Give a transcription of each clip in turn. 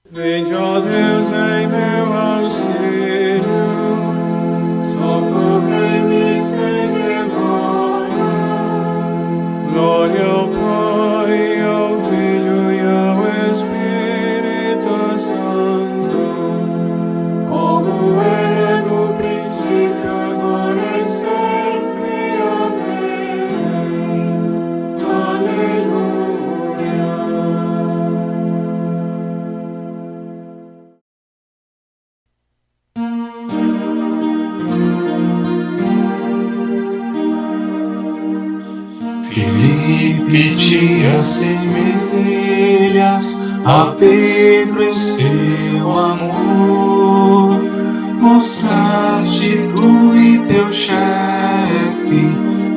Vinde, ó Deus, em meu auxílio, socorrei-me sem demora. Glória ao Pai, ao Filho e ao Espírito Santo, como era no princípio, agora e sempre. Amém. Aleluia. Filipe, te assemelhas a Pedro em seu amor. Mostraste tu e teu chefe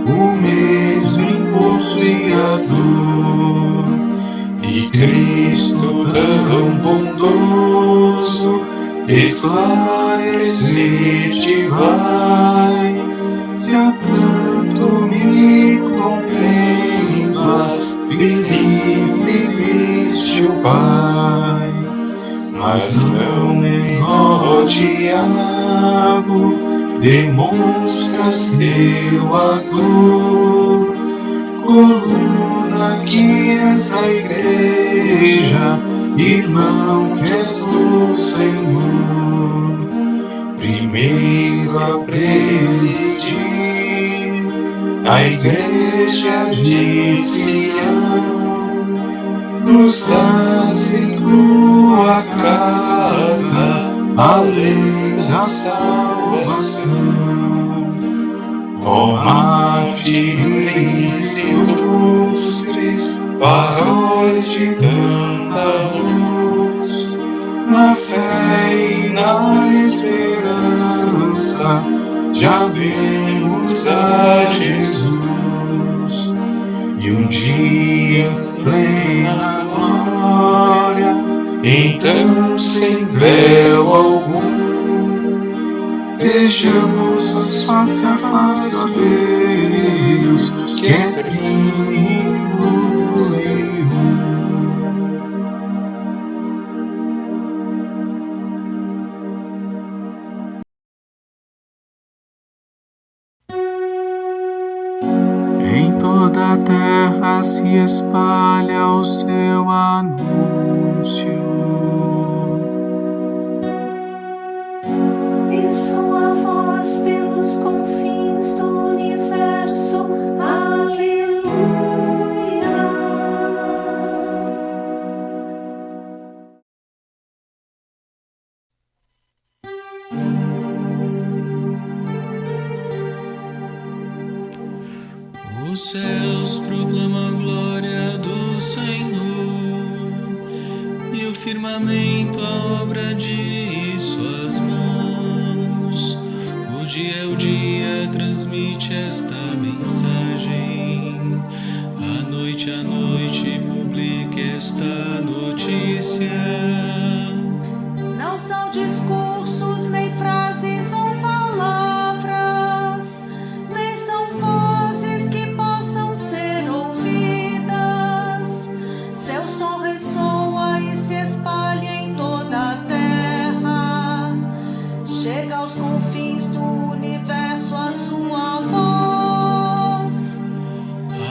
o mesmo impulso e ardor. E Cristo tão bondoso esclarecer-te vai. Se há tanto me contemplas, Filipe, viste o Pai. Mas não menor Tiago, demonstras teu ator. Coluna que és da igreja, irmão que és do Senhor. Primeiro a presidir a igreja de Sião, nos dás em tua carta a lei da salvação. Ó mártires ilustres, faróis de tanta luz, na fé e na esperança já vemos a Jesus. E um dia plena glória, então sem véu algum, vejamos face a face, ó Deus, que é trino e um. Em toda a terra se espalha o seu anúncio, e sua voz pelos confins do universo. Aleluia. Os céus proclamam a glória do Senhor, e o firmamento a obra de suas mãos. O dia transmite esta mensagem, a noite publica esta notícia. Não são discursos, nem frases ou palavras, nem são vozes que possam ser ouvidas. Seu som ressoa e se espalha em toda a terra. Chega aos confins do universo a sua voz.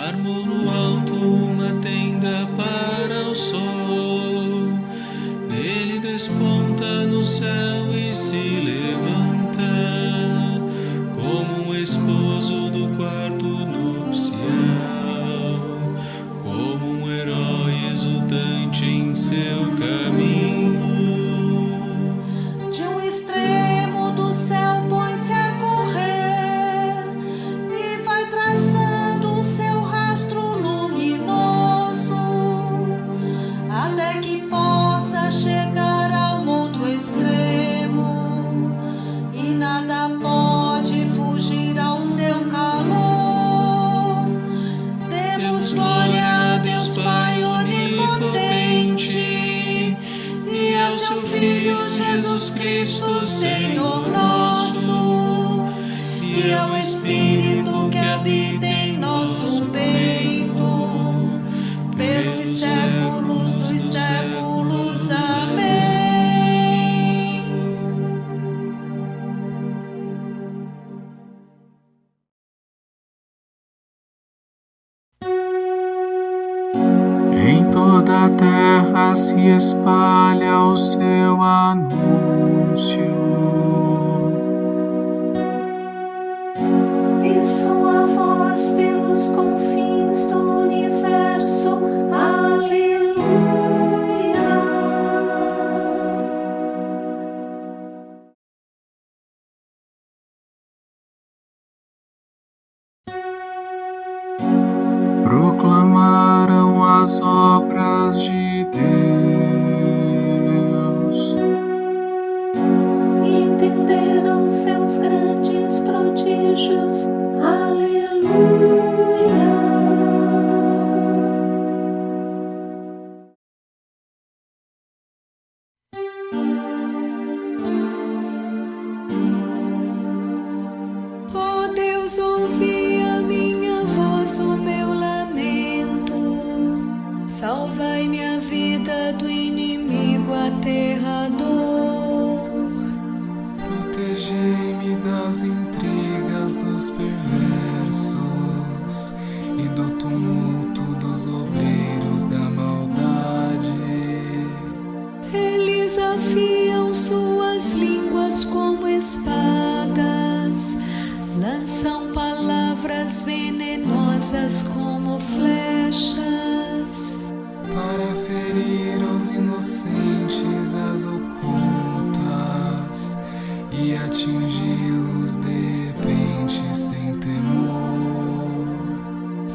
Armo no alto uma tenda para o sol, ele desponta no céu e se levanta, como um esposo do quarto nupcial, como um herói exultante em seu caminho. De um extremo do céu põe-se a correr e vai traçando o seu rastro luminoso, até que possa chegar ao outro extremo, e nada pode fugir ao seu calor. Demos glória a Deus Pai onipotente e ao seu Filho Jesus Cristo, Senhor nosso, e ao Espírito que habita em nosso peito, pelos séculos dos séculos. Amém. terra se espalha o seu anúncio. E sua voz pelos confins do universo. Aleluia. Proclamaram as obras de Deus. Entenderam seus grandes prodígios. Aleluia. Ó Deus, ouvi a minha voz, o meu lamento. Salvai minha vida do inimigo aterrador. Protegei-me das intrigas dos perversos e do tumulto dos obreiros da maldade. Eles afiam suas línguas como espadas, lançam palavras venenosas como flechas. Para ferir aos inocentes as ocultas e atingi-los de repente sem temor.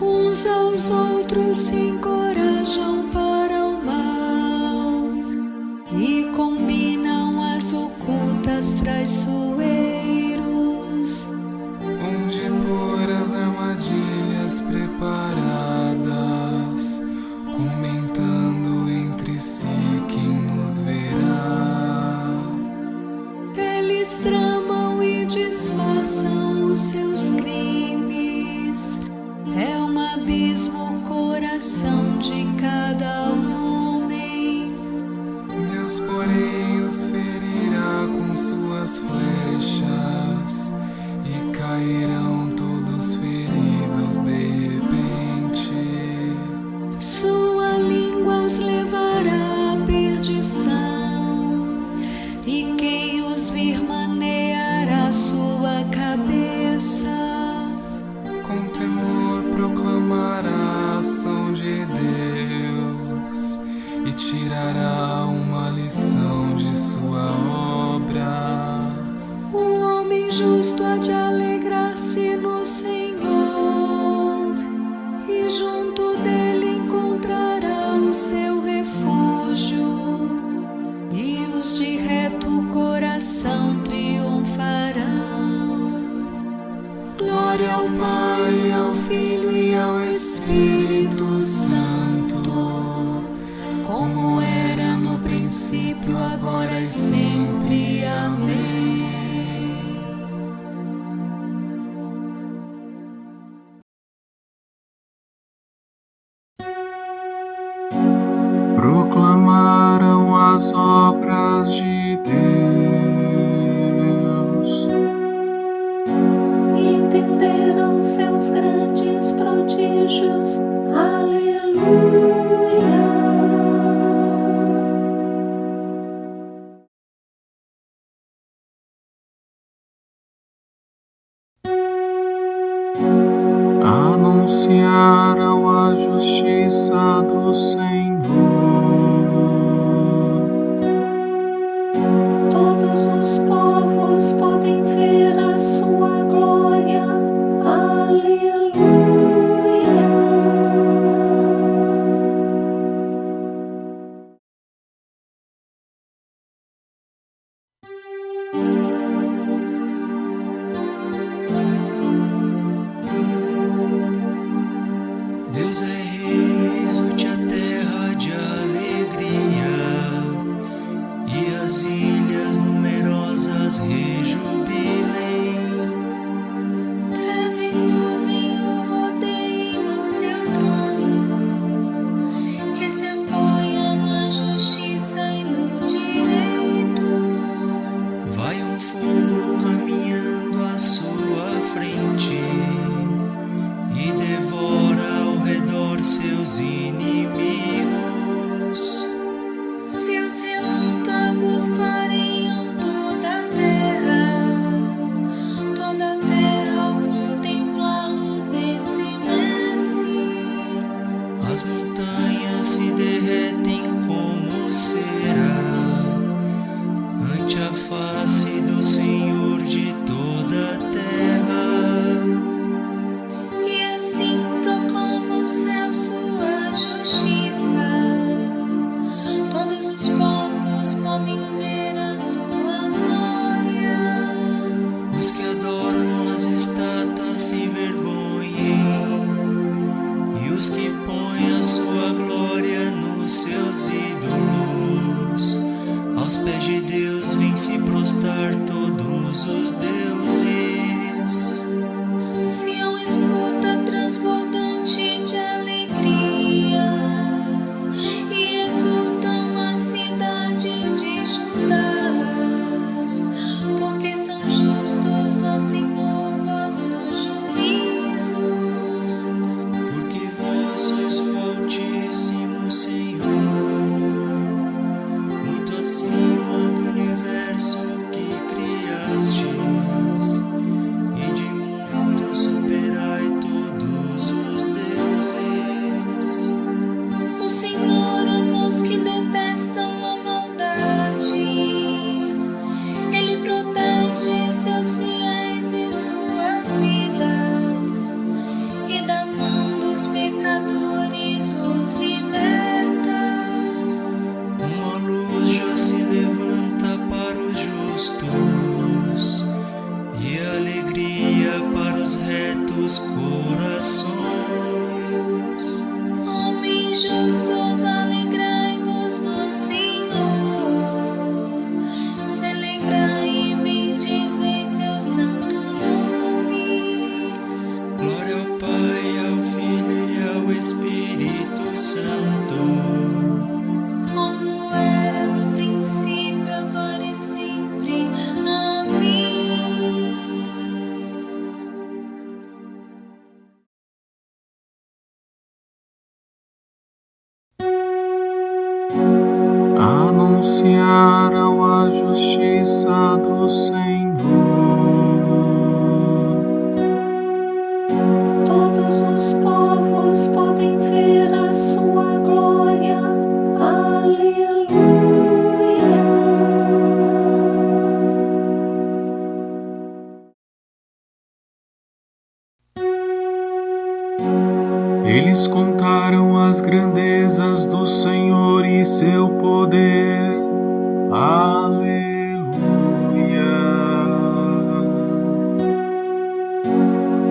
Uns aos outros se encorajam para o mal e combinam as ocultas traiçoeiros. Onde pôr as armadilhas preparadas, comentando entre si quem nos verá. Eles tramam e disfarçam os seus crimes. É um abismo o coração de cada homem. Deus, porém, os ferirá com suas flechas e cairão todos feridos de repente. Sua língua os levará à perdição, e quem os vir maneará sua cabeça. Com temor proclamará a ação de Deus e tirará uma lição de sua obra. O homem justo há de alegrar-se no Senhor, e junto dele encontrará o seu refúgio, e os de reto coração triunfarão. Glória ao Pai, ao Filho e ao Espírito Santo, como era no princípio, agora e sempre. Amém. Proclamaram as obras de Deus. Entenderam seus grandes prodígios. Aleluia. Anunciaram a justiça do Senhor. Todos os povos podem ver a sua glória. Aleluia. Deus é rei, exulte a terra de alegria, e as ilhas numerosas rejubilem. Treva e nuvem o rodeiem no seu trono, que se apoia na justiça e no direito. Vai um fogo caminhando à sua frente e devora ao redor seus inimigos. face do Senhor de toda a terra. E assim proclama o céu sua justiça. Todos os povos podem ver a sua glória. Os que adoram as estátuas se envergonhem, e os que põem a sua glória nos seus ídolos. Aos pés de Deus vêm se prostrar todos os deuses. Sião escuta transbordante de alegria, e exultam as cidades de Judá, porque são justos, ó Senhor, vossos juízos. Porque vós sois o Altíssimo, Senhor, muito acima do universo que criastes, e de muito superai todos os deuses. O Senhor ama os que detestam a maldade. Ele protege seus fiéis e suas vidas, e da mão dos pecadores os liberta. Uma luz já se levanta para os justos, e alegria para os retos corações. Homens justos, alegrai-vos no Senhor. Celebrai e bendizei seu santo nome. Glória ao Pai, ao Filho e ao Espírito Santo, Como era no princípio, agora e sempre. Amém. Anunciaram a justiça do Senhor. Todos os povos podem ver a sua glória. Aleluia. Eles contaram as grandezas do Senhor e seu poder. Aleluia.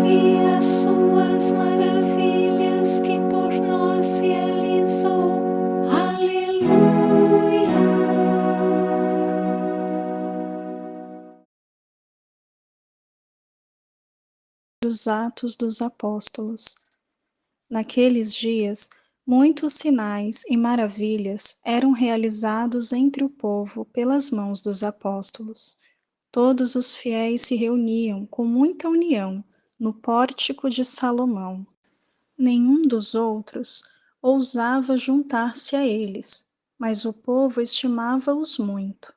E as suas maravilhas que por nós realizou. Aleluia. Dos Atos dos Apóstolos. Naqueles dias, muitos sinais e maravilhas eram realizados entre o povo pelas mãos dos apóstolos. Todos os fiéis se reuniam com muita união no pórtico de Salomão. Nenhum dos outros ousava juntar-se a eles, mas o povo estimava-os muito.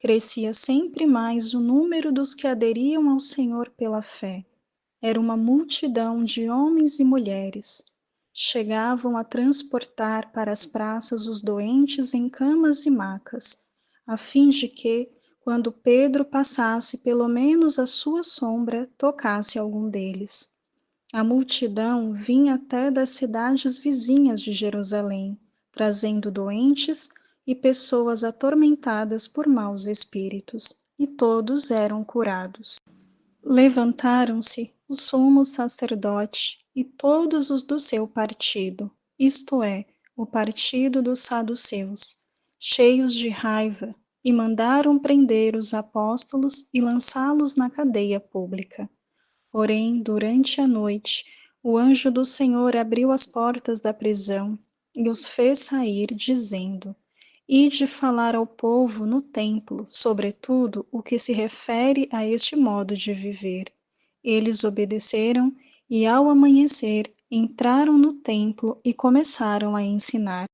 Crescia sempre mais o número dos que aderiam ao Senhor pela fé. Era uma multidão de homens e mulheres. Chegavam a transportar para as praças os doentes em camas e macas, a fim de que, quando Pedro passasse, pelo menos a sua sombra tocasse algum deles. A multidão vinha até das cidades vizinhas de Jerusalém, trazendo doentes e pessoas atormentadas por maus espíritos, e todos eram curados. Levantaram-se o sumo sacerdote e todos os do seu partido, isto é, o partido dos saduceus, cheios de raiva, e mandaram prender os apóstolos e lançá-los na cadeia pública. Porém, durante a noite, o anjo do Senhor abriu as portas da prisão e os fez sair, dizendo: Ide falar ao povo no templo, sobretudo o que se refere a este modo de viver. Eles obedeceram e, ao amanhecer, entraram no templo e começaram a ensinar.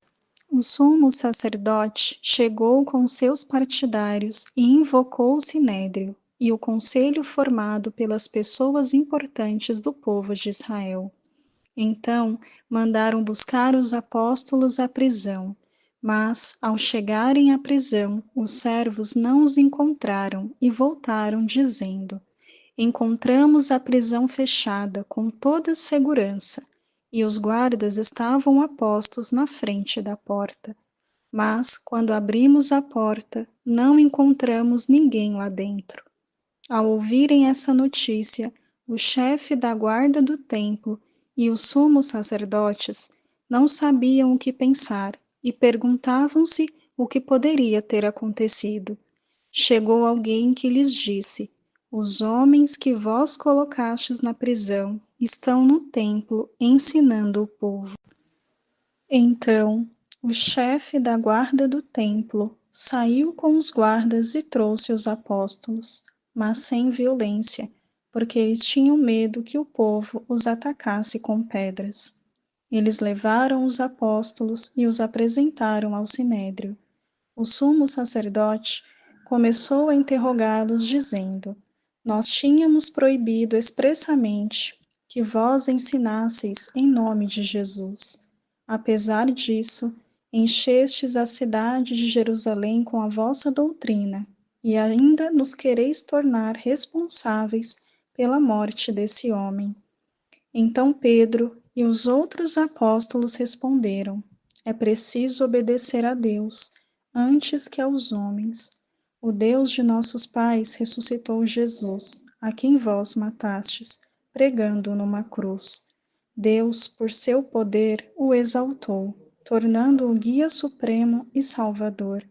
O sumo sacerdote chegou com seus partidários e invocou o sinédrio e o conselho formado pelas pessoas importantes do povo de Israel. Então, mandaram buscar os apóstolos à prisão, Mas, ao chegarem à prisão, os servos não os encontraram e voltaram, dizendo: Encontramos a prisão fechada com toda segurança, e os guardas estavam apostos na frente da porta. Mas, quando abrimos a porta, não encontramos ninguém lá dentro. Ao ouvirem essa notícia, o chefe da guarda do templo e os sumos sacerdotes não sabiam o que pensar e perguntavam-se o que poderia ter acontecido. Chegou alguém que lhes disse: Os homens que vós colocastes na prisão estão no templo ensinando o povo. Então, o chefe da guarda do templo saiu com os guardas e trouxe os apóstolos, mas sem violência, porque eles tinham medo que o povo os atacasse com pedras. Eles levaram os apóstolos e os apresentaram ao sinédrio. O sumo sacerdote começou a interrogá-los, dizendo: Nós tínhamos proibido expressamente que vós ensinasseis em nome de Jesus. Apesar disso, enchestes a cidade de Jerusalém com a vossa doutrina, e ainda nos quereis tornar responsáveis pela morte desse homem. Então Pedro e os outros apóstolos responderam: É preciso obedecer a Deus antes que aos homens. O Deus de nossos pais ressuscitou Jesus, a quem vós matastes, pregando-o numa cruz. Deus, por seu poder, o exaltou, tornando-o guia supremo e salvador,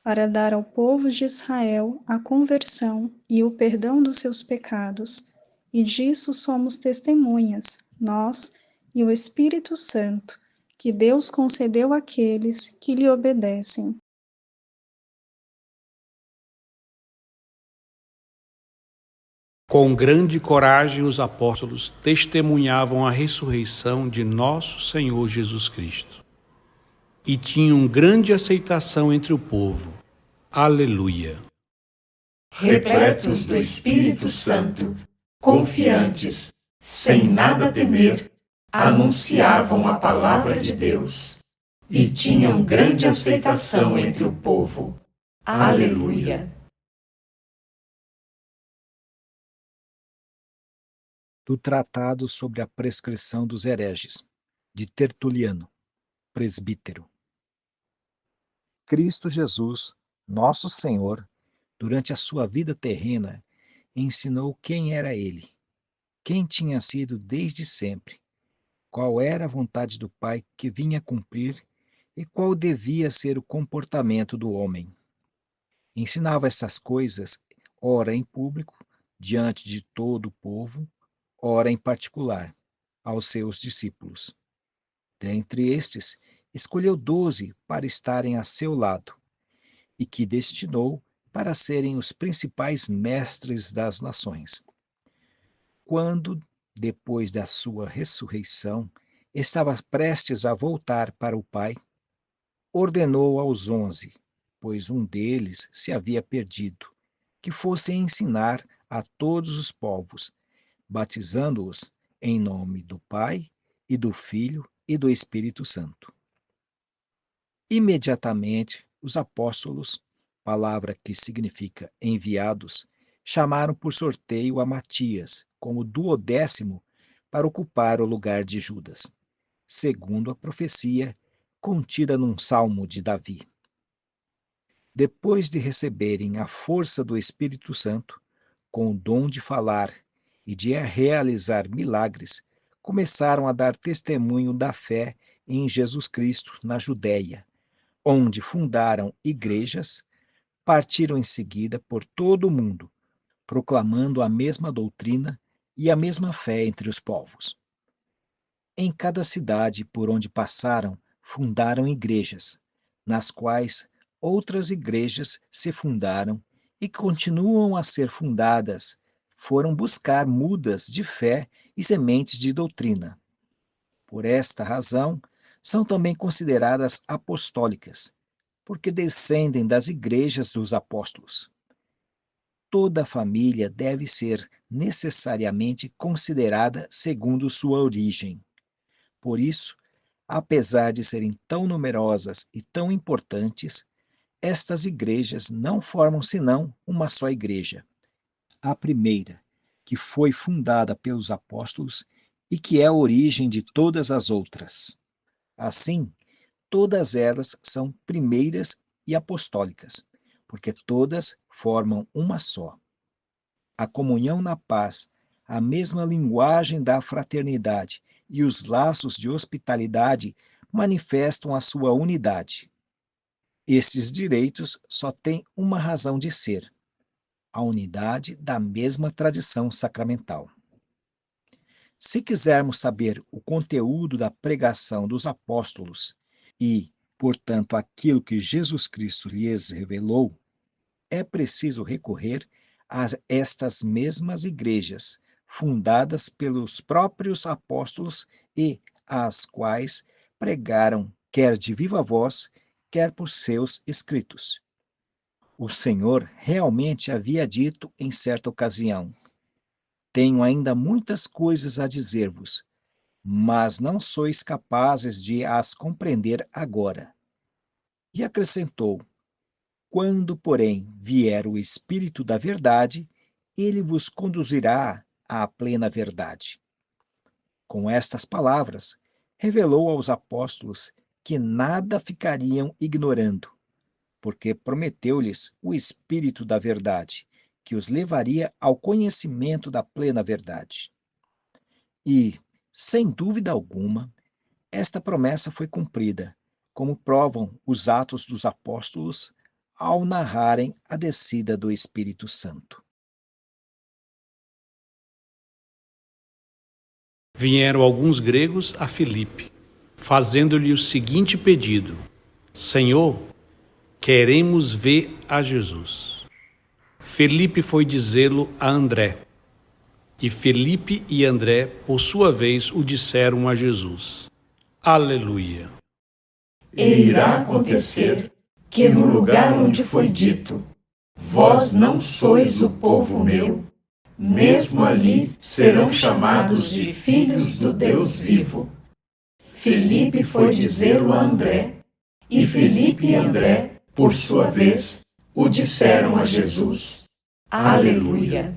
para dar ao povo de Israel a conversão e o perdão dos seus pecados. E disso somos testemunhas, nós e o Espírito Santo, que Deus concedeu àqueles que lhe obedecem. Com grande coragem, os apóstolos testemunhavam a ressurreição de nosso Senhor Jesus Cristo. E tinham grande aceitação entre o povo. Aleluia! Repletos do Espírito Santo, confiantes, sem nada temer, anunciavam a palavra de Deus. E tinham grande aceitação entre o povo. Aleluia! Do Tratado sobre a Prescrição dos Hereges, de Tertuliano, presbítero. Cristo Jesus, nosso Senhor, durante a sua vida terrena, ensinou quem era Ele, quem tinha sido desde sempre, qual era a vontade do Pai que vinha cumprir e qual devia ser o comportamento do homem. Ensinava essas coisas, ora em público, diante de todo o povo, ora em particular, aos seus discípulos. Dentre estes, escolheu 12 para estarem a seu lado, e que destinou para serem os principais mestres das nações. Quando, depois da sua ressurreição, estava prestes a voltar para o Pai, ordenou aos 11, pois um deles se havia perdido, que fossem ensinar a todos os povos, batizando-os em nome do Pai, e do Filho, e do Espírito Santo. Imediatamente, os apóstolos, palavra que significa enviados, chamaram por sorteio a Matias, como 12º, para ocupar o lugar de Judas, segundo a profecia contida num salmo de Davi. Depois de receberem a força do Espírito Santo, com o dom de falar e de realizar milagres, começaram a dar testemunho da fé em Jesus Cristo na Judéia, onde fundaram igrejas, partiram em seguida por todo o mundo, proclamando a mesma doutrina e a mesma fé entre os povos. Em cada cidade por onde passaram, fundaram igrejas, nas quais outras igrejas se fundaram e continuam a ser fundadas, foram buscar mudas de fé e sementes de doutrina. Por esta razão, são também consideradas apostólicas, porque descendem das igrejas dos apóstolos. Toda família deve ser necessariamente considerada segundo sua origem. Por isso, apesar de serem tão numerosas e tão importantes, estas igrejas não formam senão uma só igreja. A primeira, que foi fundada pelos apóstolos e que é a origem de todas as outras. Assim, todas elas são primeiras e apostólicas, porque todas formam uma só. A comunhão na paz, a mesma linguagem da fraternidade e os laços de hospitalidade manifestam a sua unidade. Estes direitos só têm uma razão de ser: a unidade da mesma tradição sacramental. Se quisermos saber o conteúdo da pregação dos apóstolos e, portanto, aquilo que Jesus Cristo lhes revelou, é preciso recorrer a estas mesmas igrejas, fundadas pelos próprios apóstolos e às quais pregaram, quer de viva voz, quer por seus escritos. O Senhor realmente havia dito em certa ocasião: tenho ainda muitas coisas a dizer-vos, mas não sois capazes de as compreender agora. E acrescentou: quando, porém, vier o Espírito da verdade, ele vos conduzirá à plena verdade. Com estas palavras, revelou aos apóstolos que nada ficariam ignorando, porque prometeu-lhes o Espírito da verdade, que os levaria ao conhecimento da plena verdade. E, sem dúvida alguma, esta promessa foi cumprida, como provam os Atos dos Apóstolos ao narrarem a descida do Espírito Santo. Vieram alguns gregos a Filipe, fazendo-lhe o seguinte pedido: Senhor, queremos ver a Jesus. Filipe foi dizê-lo a André, e Filipe e André, por sua vez, o disseram a Jesus. Aleluia! E irá acontecer que no lugar onde foi dito, vós não sois o povo meu, mesmo ali serão chamados de filhos do Deus vivo. Filipe foi dizê-lo a André, e Filipe e André, por sua vez, o disseram a Jesus. Aleluia!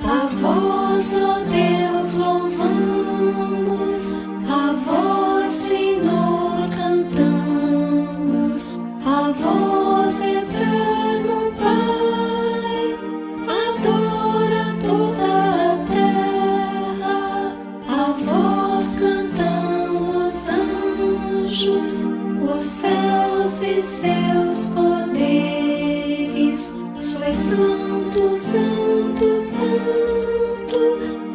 A vós, ó Deus, louvamos, a vós, Senhor, cantamos, a vós, eterno Pai, adora toda a terra, a vós cantam os anjos, os céus e seus poderes, sois santo, santo, santo,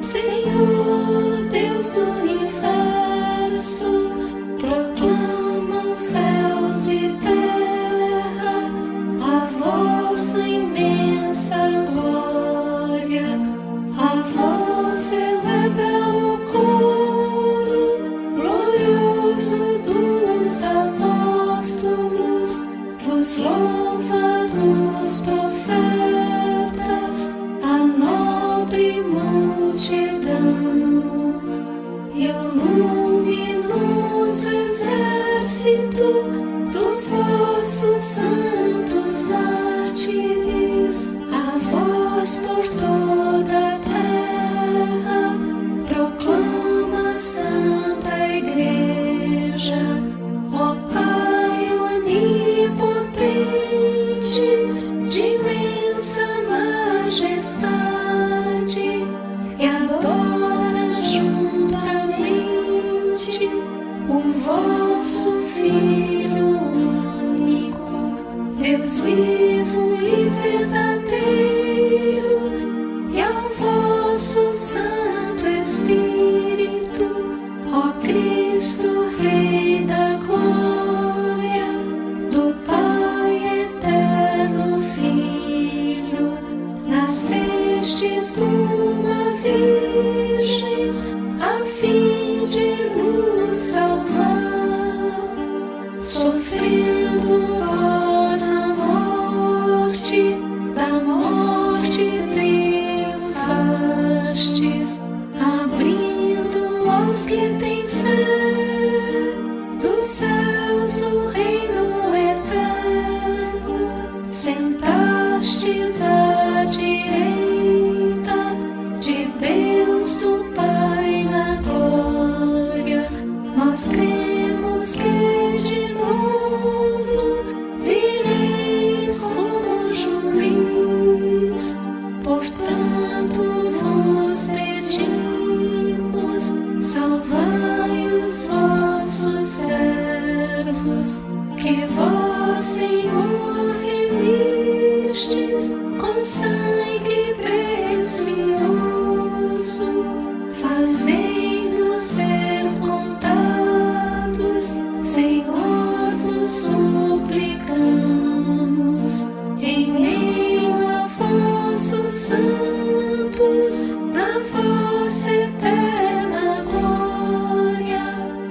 Senhor, Deus do universo, proclamam céus e terra a vossa imensa glória. A vós celebra o coro glorioso dos apóstolos, vos louva dos profetas, a nobre multidão, e o luminoso exército dos vossos santos mártires, a vós por toda a terra proclama a Santa Igreja. Ó Pai onipotente, de imensa majestade, e adora juntamente o vosso Filho único, Deus vivo e verdadeiro, e ao vosso Santo Espírito, ó Cristo, Rei da glória, do Pai eterno Filho, nascestes de uma virgem, a fim de nos salvar, sofrendo vós a morte da nós cremos que de novo vireis como juiz. Portanto, vos pedimos, salvai os vossos servos, que vós, Senhor, remistes com sangue precioso. Fazei-nos ser contados, Senhor, vos suplicamos, em meio a vossos santos, na vossa eterna glória.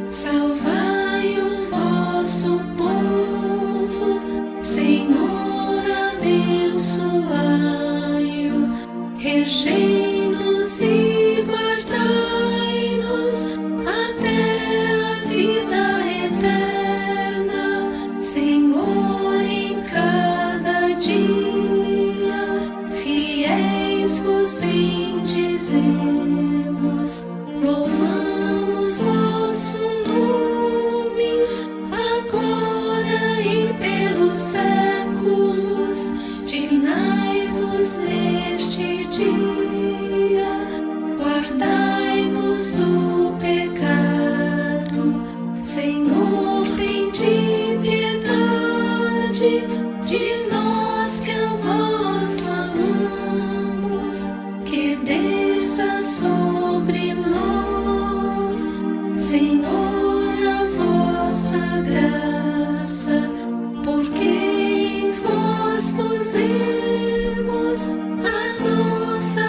Salvai o vosso povo, Senhor, abençoai-o, regei-nos e guardai-nos até a vida eterna, Senhor, em cada dia, fiéis vos bendizemos, louvamos vosso nome, agora e pelos séculos. Dignai-vos neste dia, guardai-nos do pecado. Senhor, tende piedade de nós que a vós clamamos, que desça sobre nós, Senhor, a vossa graça, porque em vós pusemos a nossa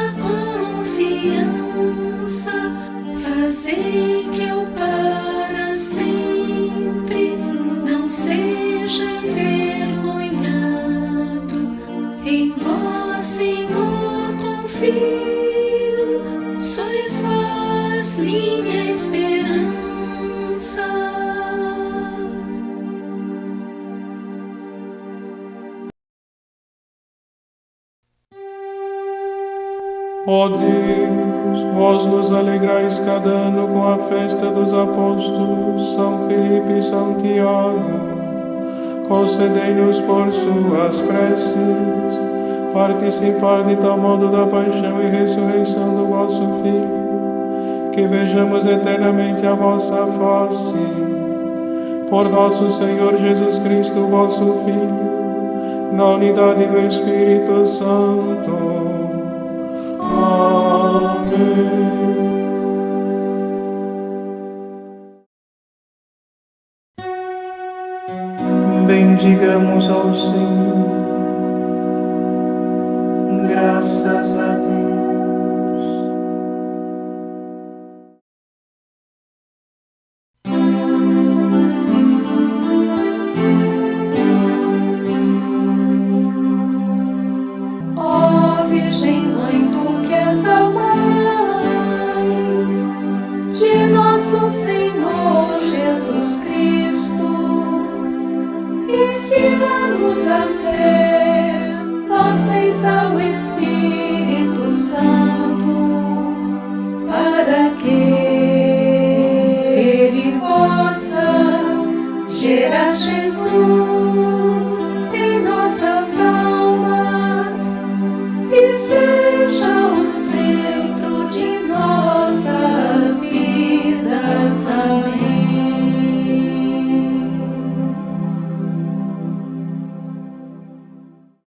confiança. Fazei que eu para sempre não seja envergonhado. Em vós, Senhor, confio, sois vós minha esperança. Ó Deus, vós nos alegrais cada ano com a festa dos apóstolos São Filipe e São Tiago. Concedei-nos por suas preces participar de tal modo da paixão e ressurreição do vosso Filho, que vejamos eternamente a vossa face. Por nosso Senhor Jesus Cristo, vosso Filho, na unidade do Espírito Santo. Amém. Bendigamos ao Senhor. Graças a Deus. Ó Virgem Mãe, tu que és a Mãe de nosso Senhor Jesus Cristo, ensina-nos a ser dóceis ao Espírito Santo, para que Ele possa gerar Jesus